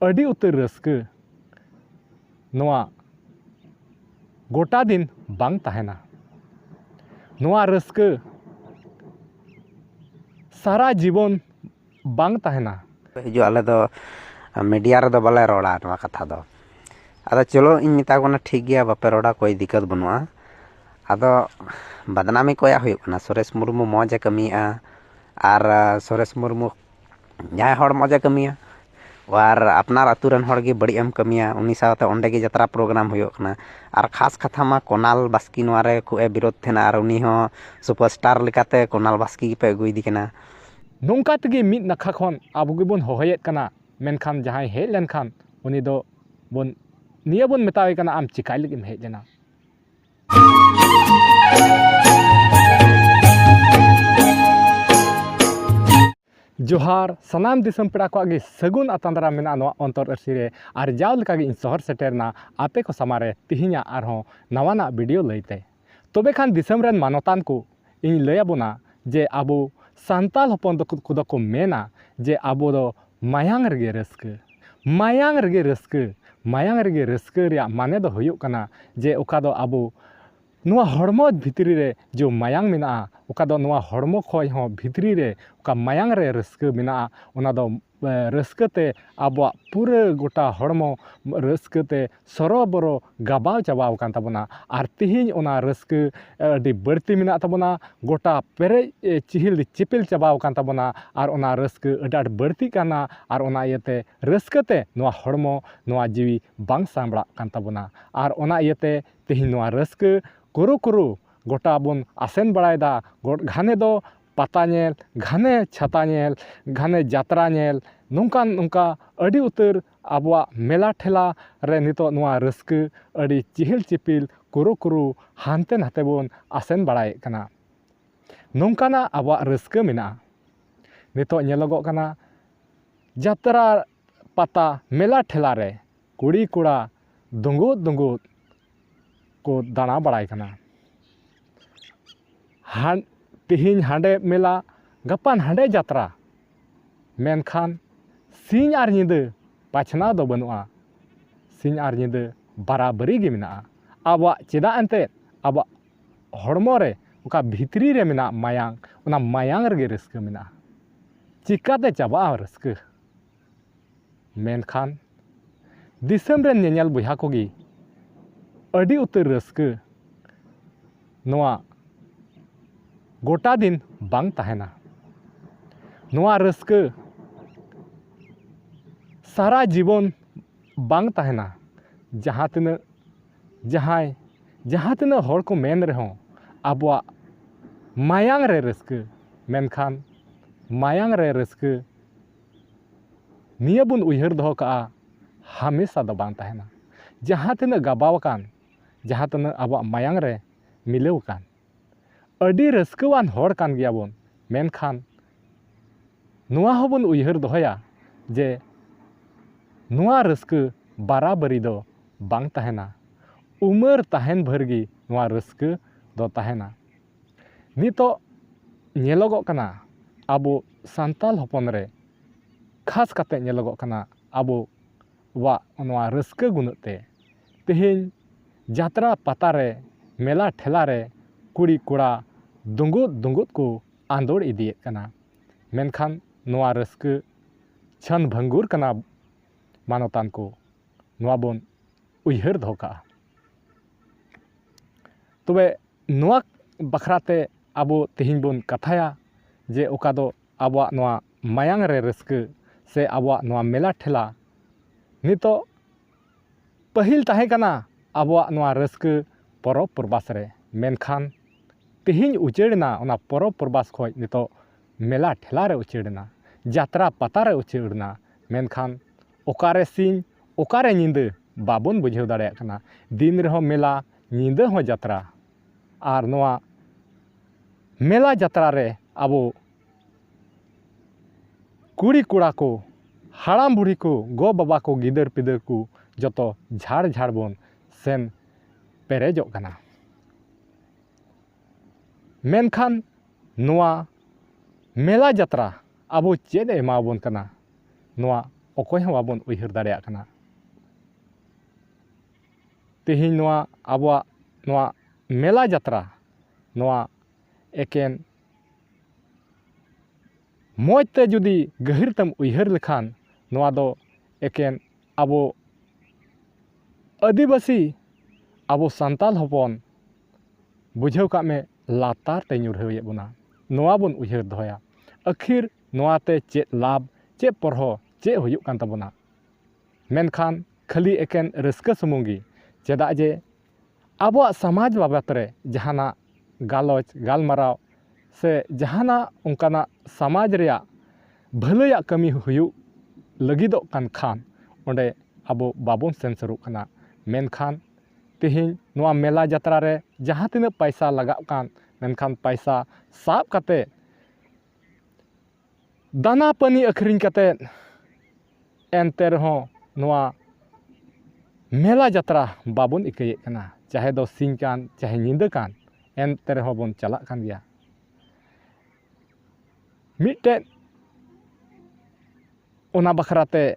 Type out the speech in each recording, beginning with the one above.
ᱟᱹᱰᱤ ᱩᱛᱟᱹᱨ ᱨᱟᱹᱥᱠᱟᱹ ᱱᱚᱣᱟ ᱜᱚᱴᱟ ᱫᱤᱱ ᱵᱟᱝ ᱛᱟᱦᱮᱱᱟ। ᱱᱚᱣᱟ ᱨᱟᱹᱥᱠᱟᱹ सारा जीवन बांग तहना हिजु आले दो मीडिया रे दो बाले रोड़ा नवा कथा दो आदो चलो इन मिता कोना ठीक गया बापे रोड़ा कोई दिक्कत बनुआ आदो बदनामी कोया हुई कना सुरेश मुर्मू मौजे कमिया आर सुरेश मुर्मू जाय हर मौजे कमिया और अपनार अतुरन हर गे बड़ी एम कमिया उनी साथे ओंडे गे जत्रा प्रोग्राम हुयो कना आर खास कथा मा कोनाल बास्की नवारे खुए विरोध थेना आर उनी हो सुपरस्टार लेकाते कोनाल बास्की पे गुइदी कना नोंका तगे मिद नखा खन आबो गेबोन होहयेत कना मेनखान जहाय हे लेनखान उनी दो बोन निया बोन मेतावे कना आम चिकाय लगिम हे लेना जोहार सनाम दिसम पेड़ा को आगे सगुन आतंदरा मेना नवा अंतर अर्सीरे आर जाव लकागे इन शहर सेटेरना आपे को समारे तिहिना आरहों नवाना वीडियो लईते तबे खान दिसम रेन मानतान को इन लयाबोना जे आबो सांताल हपन दो को मेना जे आबो दो मायांग रगे रस्क रिया माने दो हुयुग कना जे ओका दो आबो नुआ हड़मो भितरी रे जो मायांग मिना ओका दो नुआ हड़मो खोय हो भितरी रे ओका मायांग रे रस्क मिना ओना दो रस्कते आबो पूरे गोटा हड़मो रस्कते सरोबरो गाबाव चाबाव कान ताबोना आर तिहिन ओना रस्क अडी बड़ती मिना ताबोना गोटा पेरे चिहिल चिपिल चाबाव कान ताबोना आर ओना रस्क अडाड बड़ती काना आर ओना इयते रस्कते नुआ हड़मो नुआ जीवी बांग सांबड़ा कान ताबोना आर ओना इयते तिहिन नुआ रस्क कुरु गोटा बन आसेन बड़ायदा घाने दो पाता नेल घाने छाता नेल घाने जात्रा नेल नौका अड़ी उतर आबुआ मेला ठेला रे नितो नुआ रस्क अड़ी चिहिल चिपिल कुरु हानते नाते बन आसेन बड़ाय कना नौकाना आबुआ रस्क मिना नितो नेलोगो कना जात्रा पाता मेला ठेला रे कुड़ी कुड़ा दुंगुत को दाना बड़ाय कना हान तिहिन हांडे मेला गपान हांडे जात्रा मेनखान सिंह आर निदे पाछना दो बनुआ सिंह आर निदे बराबरी गे मिना आबा चेदा एंते आबा हड़मो रे ओका भितरी रे मिना मायांग ओना मायांग रे रस्क मिना चिकाते चाबा रस्क मेनखान दिसम रे नेनेल बुहा कोगी अड़ी उतर रस्क नोआ गोटा दिन बांग तहना नोआ रस्क सारा जीवन बांग तहना जहाँ तिना हर को मेन रहो आबुआ मायांग रे रस्क मेनखान मायांग रे रस्क निया बुन उयहर दहो का हमेशा दो बांग तहना जहाँ तिना गाबावकान जहाँ तिना आबुआ मायांग रे मिलेवकान अड़ी रस्कवान हर कान गियाबोन मेनखान नुआ होबोन उयहर दहोया जे नुआ रस्क बराबरी दो बांग तहना उमर तहन भरगी नुआ रस्क दो तहना नितो नेलोगो कना आबो सांताल हपन रे खास काते नेलोगो कना आबो वा नुआ रस्क गुनते तिहिन जात्रा पाता रे मेला ठेला रे कुड़ी कुड़ा दुंगुत को आंदोड़ इदिए कना मेनखान नुआ रस्क छन भंगुर कना मानतान को नुआ बोन उयहर धोका तबे नुआ बखराते आबो तिहिन बोन कथाया जे ओका दो आबुआ नुआ मायांग रे रस्क से आबुआ नुआ मेला ठेला नितो पहिल ताहे कना आबुआ नुआ रस्क परब प्रबास रे मेनखान तिहिन उचेड़ना ओना परब प्रबास खोज नितो मेला ठेला रे उचेड़ना जात्रा पाता रे उचेड़ना मेनखान ओकारे सिंह ओकारे निंदे बाबन बुझेव दाड़े कना दिन रहो मेला निंदे हो जात्रा आर नोआ मेला जात्रा रे आबो कुड़ी कुड़ा को हाड़ाम बुढ़ी को गो बाबा को गिदर पिदर को जतो झाड़ बोन सेन पेरेजो कना मेनखान नुआ मेला जात्रा आबो चेद एमाबोन कना नुआ ᱚᱠᱚᱭ ᱦᱚᱸ ᱵᱟᱵᱚᱱ ᱩᱭᱦᱟᱹᱨ ᱫᱟᱲᱮᱭᱟᱜ ᱠᱟᱱᱟ᱾ ᱛᱮᱦᱮᱧ ᱱᱚᱣᱟ ᱟᱵᱚᱣᱟᱜ ᱱᱚᱣᱟ ᱢᱮᱞᱟ ᱡᱟᱛᱨᱟ ᱱᱚᱣᱟ ᱮᱠᱮᱱ ᱢᱚᱡᱽ ᱛᱮ ᱡᱩᱫᱤ ᱜᱟᱹᱦᱤᱨ ᱛᱮᱢ ᱩᱭᱦᱟᱹᱨ ᱞᱮᱠᱷᱟᱱ ᱱᱚᱣᱟ ᱫᱚ ᱮᱠᱮᱱ ᱟᱵᱚ ᱟᱹᱫᱤᱵᱟᱹᱥᱤ ᱟᱵᱚ ᱥᱟᱱᱛᱟᱲ ᱦᱚᱯᱚᱱ ᱵᱩᱡᱷᱟᱹᱣ ᱠᱟᱜ ᱢᱮ ᱞᱟᱛᱟᱨ ᱛᱮ ᱧᱩᱨᱦᱟᱹᱣᱮᱫ ᱵᱚᱱᱟ᱾ ᱱᱚᱣᱟ ᱵᱚᱱ ᱩᱭᱦᱟᱹᱨ ᱫᱚᱦᱚᱭᱟ ᱟᱹᱠᱷᱤᱨ ᱱᱚᱣᱟᱛᱮ ᱪᱮᱫ ᱞᱟᱵᱷ ᱪᱮᱫ ᱯᱚᱨᱦᱚ ᱪᱮᱫ ᱦᱩᱭᱩᱜ ᱠᱟᱱ ᱛᱟᱵᱚᱱᱟ᱾ ᱢᱮᱱᱠᱷᱟᱱ ᱠᱷᱟᱹᱞᱤ ᱮᱠᱮᱱ ᱨᱟᱹᱥᱠᱟᱹ ᱥᱩᱢᱩᱝ ᱜᱮ, ᱪᱮᱫᱟᱜ ᱡᱮ ᱟᱵᱚᱣᱟᱜ ᱥᱚᱢᱟᱡᱽ ᱵᱟᱵᱚᱫ ᱨᱮ ᱡᱟᱦᱟᱱᱟᱜ ᱜᱟᱞᱚᱪ ᱜᱟᱞᱢᱟᱨᱟᱣ ᱥᱮ ᱡᱟᱦᱟᱱᱟᱜ ᱚᱱᱠᱟᱱᱟᱜ ᱥᱚᱢᱟᱡᱽ ᱨᱮᱭᱟᱜ ᱵᱷᱟᱹᱞᱟᱹᱭᱟᱜ ᱠᱟᱹᱢᱤ ᱦᱩᱭᱩᱜ ᱞᱟᱹᱜᱤᱫᱚᱜ ᱠᱟᱱ ᱠᱷᱟᱱ ᱚᱸᱰᱮ ᱟᱵᱚ ᱵᱟᱵᱚᱱ ᱥᱮᱱ ᱥᱩᱨᱩᱜ ᱠᱟᱱᱟ᱾ ᱢᱮᱱᱠᱷᱟᱱ ᱛᱮᱦᱮᱧ ᱱᱚᱣᱟ ᱢᱮᱞᱟ ᱡᱟᱛᱨᱟ ᱨᱮ ᱡᱟᱦᱟᱸ ᱛᱤᱱᱟᱹᱜ ᱯᱚᱭᱥᱟ ᱞᱟᱜᱟᱜ ᱠᱟᱱ, ᱢᱮᱱᱠᱷᱟᱱ ᱯᱚᱭᱥᱟ ᱥᱟᱵ ᱠᱟᱛᱮ ᱫᱟᱱᱟ ᱯᱟᱹᱱᱤ ᱟᱹᱠᱷᱨᱤᱧ ᱠᱟᱛᱮᱫ ᱮᱱᱛᱮ ᱨᱮᱦᱚᱸ ᱱᱚᱣᱟ ᱢᱮᱞᱟ ᱡᱟᱛᱨᱟ ᱵᱟᱵᱚᱱ ᱤᱠᱟᱹᱭᱮᱫ ᱠᱟᱱᱟ᱾ ᱪᱟᱦᱮ ᱫᱚ ᱥᱤᱧ ᱠᱟᱱ ᱪᱟᱦᱮ ᱧᱤᱫᱟᱹ ᱠᱟᱱ ᱮᱱᱛᱮ ᱨᱮᱦᱚᱸ ᱵᱚᱱ ᱪᱟᱞᱟᱜ ᱠᱟᱱ ᱜᱮᱭᱟ᱾ ᱢᱤᱫᱴᱮᱱ ᱚᱱᱟ ᱵᱟᱠᱷᱨᱟᱛᱮ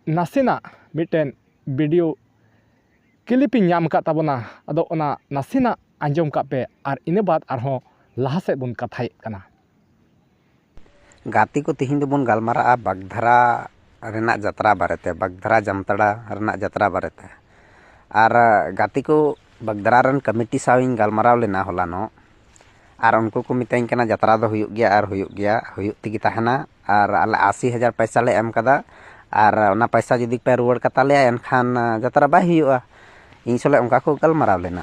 ᱱᱟᱥᱮᱱᱟᱜ ᱢᱤᱫᱴᱮᱱ ᱵᱷᱤᱰᱤᱭᱳ ᱠᱞᱤᱯᱤᱧ ᱧᱟᱢ ᱟᱠᱟᱫ ᱛᱟᱵᱚᱱᱟ᱾ ᱟᱫᱚ ᱚᱱᱟ ᱱᱟᱥᱮᱱᱟᱜ ᱟᱸᱡᱚᱢ ᱠᱟᱜ ᱯᱮ ᱟᱨ ᱤᱱᱟᱹ ᱵᱟᱫ ᱟᱨᱦᱚᱸ ᱞᱟᱦᱟ ᱥᱮᱫ ᱵᱚᱱ ᱠᱟᱛᱷᱟᱭᱮᱫ ᱠᱟᱱᱟ᱾ ᱜᱟᱛᱮ ᱠᱚ ᱛᱤᱦᱤᱧ ᱫᱚᱵᱚᱱ ᱜᱟᱞᱢᱟᱨᱟᱜᱼᱟ ᱵᱟᱜᱽᱫᱷᱟᱨᱟ ᱨᱮᱱᱟᱜ ᱡᱟᱛᱨᱟ ᱵᱟᱨᱮᱛᱮ, ᱵᱟᱜᱽᱫᱷᱟᱨᱟ ᱡᱟᱢᱛᱟᱲᱟ ᱨᱮᱱᱟᱜ ᱡᱟᱛᱨᱟ ᱵᱟᱨᱮᱛᱮ᱾ ᱟᱨ ᱜᱟᱛᱮ ᱠᱚ ᱵᱟᱜᱽᱫᱷᱟᱨᱟ ᱨᱮᱱ ᱠᱚᱢᱤᱴᱤ ᱥᱟᱶ ᱤᱧ ᱜᱟᱞᱢᱟᱨᱟᱣ ᱞᱮᱱᱟ ᱦᱚᱞᱟᱱᱚᱜ, ᱟᱨ ᱩᱱᱠᱩ ᱠᱚ ᱢᱤᱛᱟᱹᱧ ᱠᱟᱱᱟ ᱡᱟᱛᱨᱟ ᱫᱚ ᱦᱩᱭᱩᱜ ᱜᱮᱭᱟ ᱟᱨ ᱦᱩᱭᱩᱜ ᱜᱮᱭᱟ, ᱦᱩᱭᱩᱜ ᱛᱮᱜᱮ ᱛᱟᱦᱮᱱᱟ᱾ ᱟᱨ ᱟᱞᱮ 80,000 ᱯᱚᱭᱥᱟ ᱞᱮ ᱮᱢ ᱠᱟᱫᱟ ᱟᱨ ᱚᱱᱟ ᱯᱚᱭᱥᱟ ᱡᱩᱫᱤ ᱯᱮ ᱨᱩᱣᱟᱹᱲ ᱠᱟᱛᱟᱞᱮᱭᱟ ᱮᱱᱠᱷᱟᱱ ᱡᱟᱛᱨᱟ ᱵᱟᱭ ᱦᱩᱭᱩᱜᱼᱟ᱾ ᱤᱧ ᱥᱚᱞᱮ ᱚᱱᱠᱟ ᱠᱚ ᱜᱟᱞᱢᱟᱨᱟᱣ ᱞᱮᱱᱟ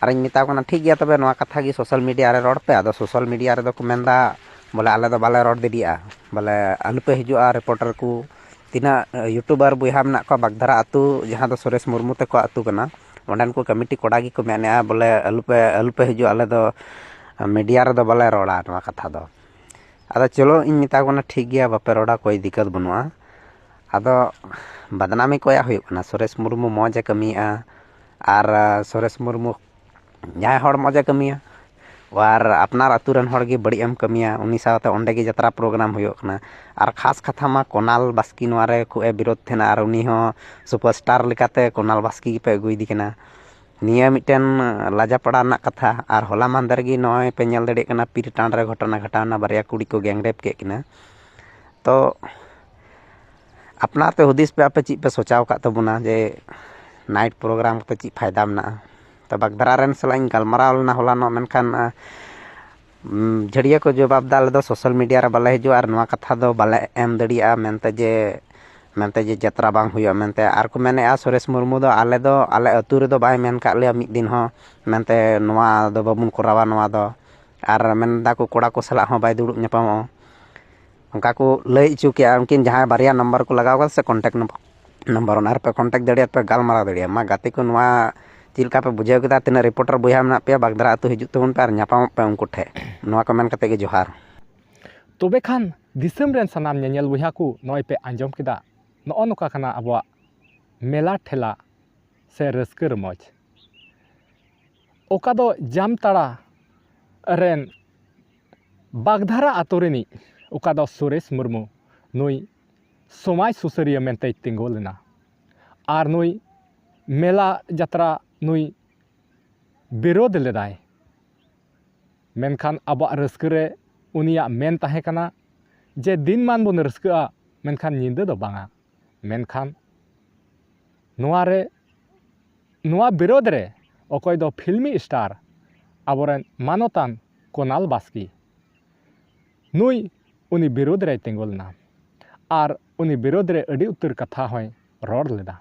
ᱟᱨᱤᱧ ᱢᱮᱛᱟᱣ ᱠᱟᱱᱟ ᱴᱷᱤᱠ ᱜᱮᱭᱟ ᱛᱚᱵᱮ ᱱᱚᱣᱟ ᱠᱟᱛᱷᱟ ᱜᱮ ᱥᱳᱥᱟᱞ ᱢᱤᱰᱤᱭᱟ ᱨᱮ ᱨᱚᱲ ᱯᱮ᱾ ᱟᱫᱚ ᱥᱳᱥᱟᱞ ᱢᱤᱰᱤᱭᱟ ᱨᱮᱫᱚ ᱠᱚ ᱢᱮᱱᱫᱟ ᱵᱚᱞᱮ ᱟᱞᱮ ᱫᱚ ᱵᱟᱞᱮ ᱨᱚᱲ ᱫᱟᱲᱮᱭᱟᱜᱼᱟ, ᱵᱚᱞᱮ ᱟᱞᱚᱯᱮ ᱦᱤᱡᱩᱜᱼᱟ ᱨᱤᱯᱳᱴᱟᱨ ᱠᱚ, ᱛᱤᱱᱟᱹᱜ ᱤᱭᱩᱴᱩᱵᱟᱨ ᱵᱚᱭᱦᱟ ᱢᱮᱱᱟᱜ ᱠᱚᱣᱟ ᱵᱟᱜᱽᱫᱷᱟᱨᱟ ᱟᱹᱛᱩ ᱡᱟᱦᱟᱸ ᱫᱚ ᱥᱩᱨᱮᱥ ᱢᱩᱨᱢᱩ ᱛᱟᱠᱚ ᱟᱹᱛᱩ ᱠᱟᱱᱟ, ᱚᱸᱰᱮᱱ ᱠᱚ ᱠᱚᱢᱤᱴᱤ ᱠᱚᱲᱟ ᱜᱮᱠᱚ ᱢᱮᱱᱮᱫᱼᱟ ᱵᱚᱞᱮ ᱟᱞᱚᱯᱮ ᱦᱤᱡᱩᱜᱼᱟ, ᱟᱞᱮ ᱫᱚ ᱢᱤᱰᱤᱭᱟ ᱨᱮᱫᱚ ᱵᱟᱞᱮ ᱨᱚᱲᱟ ᱱᱚᱣᱟ ᱠᱟᱛᱷᱟ ᱫᱚ᱾ ᱟᱫᱚ ᱪᱚᱞᱚ ᱤᱧ ᱢᱮᱛᱟ ᱠᱚ ᱠᱟᱱᱟ ᱴᱷᱤᱠ ᱜᱮᱭᱟ ᱵᱟᱯᱮ ᱨᱚᱲᱟ, ᱠᱳᱭ ᱫᱤᱠᱠᱚᱛ ᱵᱟᱹᱱᱩᱜᱼᱟ᱾ ᱟᱫᱚ ᱵᱟᱫᱱᱟᱢᱤ ᱠᱚᱭᱟᱜ ᱦᱩᱭᱩᱜ ᱠᱟᱱᱟ ᱥᱩᱨᱮᱥ ᱢᱩᱨᱢᱩ ᱢᱚᱡᱽ ᱮ ᱠᱟᱹᱢᱤᱭᱮᱫᱼᱟ ᱟᱨ ᱥᱩᱨᱮᱥ ᱢᱩᱨᱢᱩ ᱡᱟᱦᱟᱸᱭ ᱦᱚᱲ ᱢᱚᱡᱽ ᱮ ᱠᱟᱹᱢᱤᱭᱟ ᱟᱨ ᱟᱯᱱᱟᱨ ᱟᱹᱛᱩ ᱨᱮᱱ ᱦᱚᱲ ᱜᱮ ᱵᱟᱹᱲᱤᱡ ᱮᱢ ᱠᱟᱹᱢᱤᱭᱟ, ᱩᱱᱤ ᱥᱟᱶᱛᱮ ᱚᱸᱰᱮ ᱜᱮ ᱡᱟᱛᱨᱟ ᱯᱨᱳᱜᱨᱟᱢ ᱦᱩᱭᱩᱜ ᱠᱟᱱᱟ᱾ ᱟᱨ ᱠᱷᱟᱥ ᱠᱟᱛᱷᱟ ᱢᱟ ᱠᱳᱱᱟᱞ ᱵᱟᱥᱠᱮ ᱱᱚᱣᱟ ᱨᱮ ᱠᱷᱩᱵᱽ ᱮ ᱵᱤᱨᱳᱫ ᱛᱟᱦᱮᱱᱟ ᱟᱨ ᱩᱱᱤ ᱦᱚᱸ ᱥᱩᱯᱟᱨᱥᱴᱟᱨ ᱞᱮᱠᱟᱛᱮ ᱠᱳᱱᱟᱞ ᱵᱟᱥᱠᱮ ᱜᱮᱯᱮ ᱟᱹᱜᱩᱭᱮᱫᱮ ᱠᱟᱱᱟ᱾ ᱱᱤᱭᱟᱹ ᱢᱤᱫᱴᱮᱱ ᱞᱟᱡᱟᱯᱟᱲᱟ ᱨᱮᱱᱟᱜ ᱠᱟᱛᱷᱟ᱾ ᱟᱨ ᱦᱚᱞᱟ ᱢᱟᱦᱫᱮᱨ ᱜᱮ ᱱᱚᱜᱼᱚᱭ ᱯᱮ ᱧᱮᱞ ᱫᱟᱲᱮᱭᱟᱜ ᱠᱟᱱᱟ ᱯᱤᱨ ᱴᱟᱺᱰ ᱨᱮ ᱜᱷᱚᱴᱚᱱᱟ ᱜᱷᱚᱴᱟᱣᱱᱟ, ᱵᱟᱨᱭᱟ ᱠᱩᱲᱤ ᱠᱚ ᱜᱮᱝᱨᱮᱯ ᱠᱮᱫ ᱠᱤᱱᱟ᱾ ᱛᱚ ᱟᱯᱱᱟᱨ ᱛᱮ ᱦᱩᱫᱤᱥ ᱯᱮ ᱟᱯᱮ ᱪᱮᱫ ᱯᱮ ᱥᱚᱪᱟᱣ ᱟᱠᱟᱫ ᱛᱟᱵᱚᱱᱟ ᱡᱮ ᱱᱟᱭᱤᱴ ᱯᱨᱳᱜᱨᱟᱢ ᱠᱟᱛᱮ ᱪᱮᱫ ᱯᱷᱟᱭᱫᱟ ᱢᱮᱱᱟᱜᱼᱟ᱾ ᱛᱚ ᱵᱟᱜᱽᱫᱷᱟᱨᱟ ᱨᱮᱱ ᱥᱟᱞᱟᱜ ᱤᱧ ᱜᱟᱞᱢᱟᱨᱟᱣ ᱞᱮᱱᱟ ᱦᱚᱞᱟᱱᱚᱜ, ᱢᱮᱱᱠᱷᱟᱱ ᱡᱷᱟᱹᱲᱤᱭᱟᱹ ᱠᱚ ᱡᱚᱵᱟᱵ ᱫᱟ ᱟᱞᱮ ᱫᱚ ᱥᱳᱥᱟᱞ ᱢᱤᱰᱤᱭᱟ ᱨᱮ ᱵᱟᱞᱮ ᱦᱤᱡᱩᱜᱼᱟ ᱟᱨ ᱱᱚᱣᱟ ᱠᱟᱛᱷᱟ ᱫᱚ ᱵᱟᱞᱮ ᱮᱢ ᱫᱟᱲᱮᱭᱟᱜᱼᱟ ᱢᱮᱱᱛᱮ ᱡᱮ ᱡᱟᱛᱨᱟ ᱵᱟᱝ ᱦᱩᱭᱩᱜᱼᱟ ᱢᱮᱱᱛᱮ᱾ ᱟᱨ ᱠᱚ ᱢᱮᱱᱮᱫᱼᱟ ᱥᱩᱨᱮᱥ ᱢᱩᱨᱢᱩ ᱫᱚ ᱟᱞᱮ ᱟᱹᱛᱩ ᱨᱮᱫᱚ ᱵᱟᱭ ᱢᱮᱱ ᱠᱟᱜ ᱞᱮᱭᱟ ᱢᱤᱫ ᱫᱤᱱ ᱦᱚᱸ ᱢᱮᱱᱛᱮ ᱱᱚᱣᱟ ᱫᱚ ᱵᱟᱵᱚᱱ ᱠᱚᱨᱟᱣᱟ ᱱᱚᱣᱟ ᱫᱚ, ᱟᱨ ᱢᱮᱱᱫᱟ ᱠᱚ ᱠᱚᱲᱟ ᱠᱚ ᱥᱟᱞᱟᱜ ᱦᱚᱸ ᱵᱟᱭ ᱫᱩᱲᱩᱵ ᱧᱟᱯᱟᱢᱚᱜᱼᱟ᱾ ᱚᱱᱠᱟ ᱠᱚ ᱞᱟᱹᱭ ᱦᱚᱪᱚ ᱠᱮᱜᱼᱟ ᱩᱱᱠᱤᱱ ᱡᱟᱦᱟᱸᱭ ᱵᱟᱨᱭᱟ ᱱᱟᱢᱵᱟᱨ ᱠᱚ ᱞᱟᱜᱟᱣ ᱠᱟᱫᱟ ᱥᱮ ᱠᱚᱱᱴᱟᱠᱴ ᱱᱟᱢᱵᱟᱨ, ᱚᱱᱟ ᱨᱮᱯᱮ ᱠᱚᱱᱴᱟᱠᱴ ᱫᱟᱲᱮᱭᱟᱜᱼᱟ, ᱯᱮ ᱜᱟᱞᱢᱟᱨᱟᱣ ᱫᱟᱲᱮᱭᱟᱜᱼᱟ᱾ ᱢᱟ ᱜᱟᱛᱮ ᱠᱚ ᱱᱚᱣᱟ ᱪᱮᱫ ᱞᱮᱠᱟ ᱯᱮ ᱵᱩᱡᱷᱟᱹᱣ ᱠᱮᱫᱟ? ᱛᱤᱱᱟᱹᱜ ᱨᱤᱯᱳᱴᱟᱨ ᱵᱚᱭᱦᱟ ᱢᱮᱱᱟᱜ ᱯᱮᱭᱟ ᱵᱟᱜᱽᱫᱷᱟᱨᱟ ᱟᱹᱛᱩ ᱦᱤᱡᱩᱜ ᱛᱟᱵᱚᱱ ᱯᱮ ᱟᱨ ᱧᱟᱯᱟᱢᱚᱜ ᱯᱮ ᱩᱱᱠᱩ ᱴᱷᱮᱡ᱾ ᱱᱚᱣᱟ ᱠᱚ ᱢᱮᱱ ᱠᱟᱛᱮ ᱜᱮ ᱡᱚᱦᱟᱨ᱾ ᱛᱚᱵᱮ ᱠᱷᱟᱱ ᱫᱤᱥᱚᱢ ᱨᱮᱱ ᱥᱟᱱᱟᱢ ᱧᱮᱧᱮᱞ ᱵᱚᱭᱦᱟ ᱠᱚ ᱱᱚᱜᱼᱚᱭ ᱯᱮ ᱟᱸᱡᱚᱢ ᱠᱮᱫᱟ᱾ ᱱᱚᱜᱼᱚ ᱱᱚᱝᱠᱟ ᱠᱟᱱᱟ ᱟᱵᱚᱣᱟᱜ ᱢᱮᱞᱟ ᱴᱷᱮᱞᱟ ᱥᱮ ᱨᱟᱹᱥᱠᱟᱹ ᱨᱚᱢᱚᱡᱽ, ᱚᱠᱟ ᱫᱚ ᱡᱟᱢᱛᱟᱲᱟ ᱨᱮᱱ ᱵᱟᱜᱽᱫᱷᱟᱨᱟ ᱟᱛᱳ ᱨᱤᱱᱤᱡ ᱚᱠᱟ ᱫᱚ ᱥᱩᱨᱮᱥ ᱢᱩᱨᱢᱩ, ᱱᱩᱭ ᱥᱚᱢᱟᱡᱽ ᱥᱩᱥᱟᱹᱨᱤᱭᱟᱹ ᱢᱮᱱᱛᱮᱭ ᱛᱤᱸᱜᱩ ᱞᱮᱱᱟ᱾ ᱟᱨ ᱱᱩᱭ ᱢᱮᱞᱟ ᱡᱟᱛᱨᱟ ᱱᱩᱭ ᱵᱤᱨᱳধ ᱞᱮᱫᱟᱭ᱾ ᱢᱮᱱᱠᱷᱟᱱ ᱟᱵᱚᱣᱟᱜ ᱨᱟᱹᱥᱠᱟᱹ ᱨᱮ ᱩᱱᱤᱭᱟᱜ ᱢᱮᱱ ᱛᱟᱦᱮᱸ ᱠᱟᱱᱟ ᱡᱮ ᱫᱤᱱᱢᱟᱱ ᱵᱚᱱ ᱨᱟᱹᱥᱠᱟᱹᱜᱼᱟ, ᱢᱮᱱᱠᱷᱟᱱ ᱧᱤᱫᱟᱹ ᱫᱚ ᱵᱟᱝᱟ᱾ ᱢᱮᱱᱠᱷᱟᱱ ᱱᱚᱣᱟ ᱵᱤᱨᱳধ ᱨᱮ ᱚᱠᱚᱭ ᱫᱚ ᱯᱷᱤᱞᱢᱤ ᱥᱴᱟᱨ ᱟᱵᱚᱨᱮᱱ ᱢᱟᱱᱚᱛᱟᱱ ᱠᱳᱱᱟᱞ ᱵᱟᱥᱠᱮ, ᱩᱱᱤ ᱵᱤᱨᱳধ ᱨᱮᱭ ᱛᱤᱸᱜᱩ ᱞᱮᱱᱟ ᱟᱨ ᱩᱱᱤ ᱵᱤᱨᱳধ ᱨᱮ ᱟᱹᱰᱤ ᱩᱛᱟᱹᱨ ᱠᱟᱛᱷᱟ ᱦᱚᱸᱭ ᱨᱚᱲ ᱞᱮᱫᱟ᱾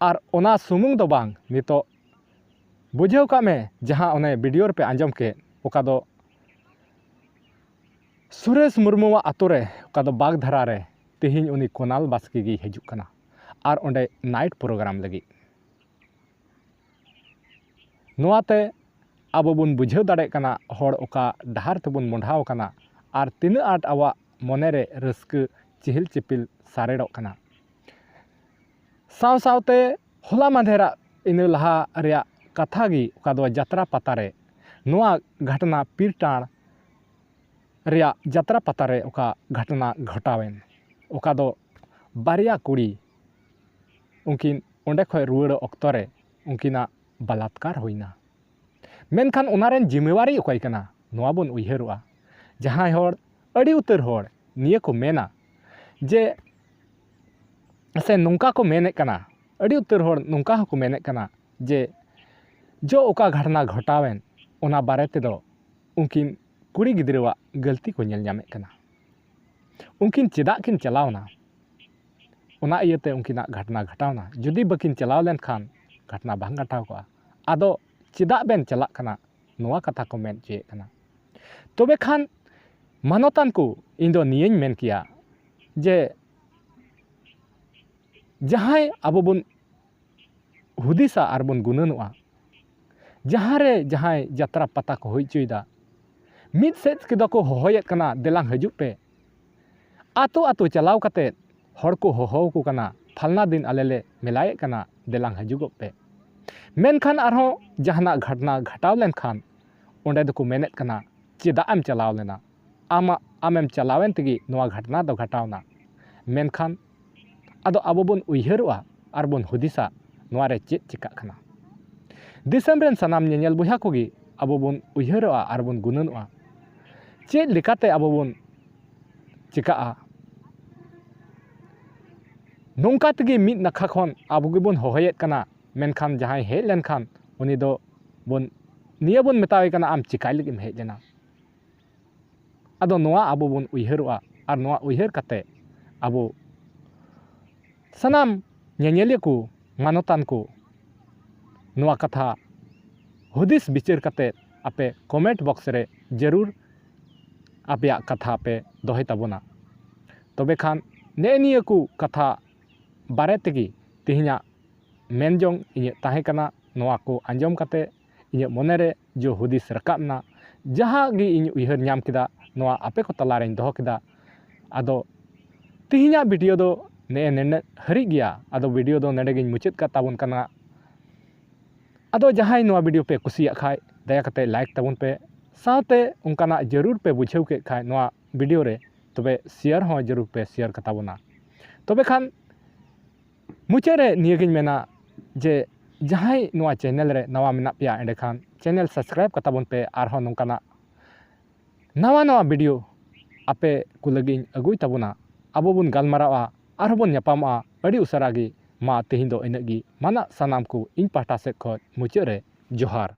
ᱟᱨ ᱚᱱᱟ ᱥᱩᱢᱩᱝ ᱫᱚ ᱵᱟᱝ, ᱱᱤᱛᱚᱜ ᱵᱩᱡᱷᱟᱹᱣ ᱠᱟᱜ ᱢᱮ ᱡᱟᱦᱟᱸ ᱚᱱᱮ ᱵᱷᱤᱰᱤᱭᱳ ᱨᱮᱯᱮ ᱟᱸᱡᱚᱢ ᱠᱮᱫ, ᱚᱠᱟ ᱫᱚ ᱥᱩᱨᱮᱥ ᱢᱩᱨᱢᱩᱣᱟᱜ ᱟᱛᱳ ᱨᱮ, ᱚᱠᱟ ᱫᱚ ᱵᱟᱜᱽᱫᱷᱟᱨᱟ ᱨᱮ ᱛᱮᱦᱮᱧ ᱩᱱᱤ ᱠᱳᱱᱟᱞ ᱵᱟᱥᱠᱮ ᱜᱮᱭ ᱦᱤᱡᱩᱜ ᱠᱟᱱᱟ ᱟᱨ ᱚᱸᱰᱮ ᱱᱟᱭᱤᱴ ᱯᱨᱳᱜᱨᱟᱢ ᱞᱟᱹᱜᱤᱫ᱾ ᱱᱚᱣᱟᱛᱮ ᱟᱵᱚ ᱵᱚᱱ ᱵᱩᱡᱷᱟᱹᱣ ᱫᱟᱲᱮᱭᱟᱜ ᱠᱟᱱᱟ ᱦᱚᱲ ᱚᱠᱟ ᱰᱟᱦᱟᱨ ᱛᱮᱵᱚᱱ ᱢᱚᱸᱰᱷᱟᱣ ᱟᱠᱟᱱᱟ ᱟᱨ ᱛᱤᱱᱟᱹᱜ ᱟᱸᱴ ᱟᱵᱚᱣᱟᱜ ᱢᱚᱱᱮᱨᱮ ᱨᱟᱹᱥᱠᱟᱹ ᱪᱤᱦᱤᱞ ᱪᱤᱯᱤᱞ ᱥᱟᱨᱮᱲᱚᱜ ᱠᱟᱱᱟ᱾ ᱥᱟᱶᱛᱮ ᱦᱚᱞᱟ ᱢᱟᱫᱷᱮᱨᱟᱜ ᱤᱱᱟᱹ ᱞᱟᱦᱟ ᱨᱮᱭᱟᱜ ᱠᱟᱛᱷᱟ ᱜᱮ, ᱚᱠᱟ ᱫᱚ ᱡᱟᱛᱨᱟ ᱯᱟᱛᱟ ᱨᱮ ᱱᱚᱣᱟ ᱜᱷᱚᱴᱚᱱᱟ ᱯᱤᱨ ᱴᱟᱺᱰ ᱨᱮᱭᱟᱜ ᱡᱟᱛᱨᱟ ᱯᱟᱛᱟ ᱨᱮ ᱚᱠᱟ ᱜᱷᱚᱴᱚᱱᱟ ᱜᱷᱚᱴᱟᱣᱮᱱ, oka do baria kuri unkin onde khoi ruwar okto re unkina balatkar hoina menkhan onaren jimewari okoi kana noa bon uyharoa jahai hor adi utar hor niya ko mena je se nongka ko menek kana adi utar hor nongka hoko menek kana je jo oka ghatna ghotawen ona bare tedo unkin kuri gidrawa galti ko nyel nyamek kana unkin chedak kin chalawna ona iyate unkina ghatna ghatawna judi bakin chalaw len khan ghatna bang gataw ko ado chedak ben chalak kana noa katha ko men che kana tobe khan manotan ko indo niyañ men kiya je jahai abo bon hudisa ar bon gunanoa jahare jahai jatra pata ko hoi choida mid set kedo ko hohoyet kana delang hajug pe ato ato chalaw kate hor ko hoho ko kana phalna din alele melayet kana delang hajugop pe menkhan arho jahana ghatna ghataw len khan onde do ko menet kana cheda am chalaw lena amem chalawen tegi noa ghatna do ghatawna menkhan ado abo bon uyharoa ar bon hudisa noa re chet chika kana disam ren sanam nyanyel boya kogi abo bon uyharoa ar bon gunanoa chet lekate abo bon chikaa nongka tegi mid nakha khon abo ge bon hohoyet kana menkhan jahai hej len khan uni do bon niya bon metawe kana am chikai legim hej lena ado noa abo bon uyharoa ar noa uyhar kate abo sanam nyanyeliya ko manotan ko noa katha hudis bichar kate ape comment box re jarur apeyak katha pe dohoi tabona tobe khan niya ko katha bare tegi tihinya menjong inya tahe kana noa ko anjom kate inya monere jo hudis rakabna jaha gi inya uyhar nyam kida noa ape ko talareñ doho kida ado tihinya video do nene hari gya ado video do nede giñ muchet ka tabon kana ado jahai noa video pe kusiyak khai daya kate like tabon pe saute unkana jarur pe bujhew ke khai noa video re tobe share ho jarur pe share ka tabona tobe khan muchere niya giñ mena je jahai noa channel re nawa mena pya ende khan channel subscribe ka tabon pe arho nongkana nawa video ape kulagin agui tabona abo bun galmarawa arhobon nyapama adi usaragi ma tehindo inagi mana sanam ko ing pahta sed khoj muchere johar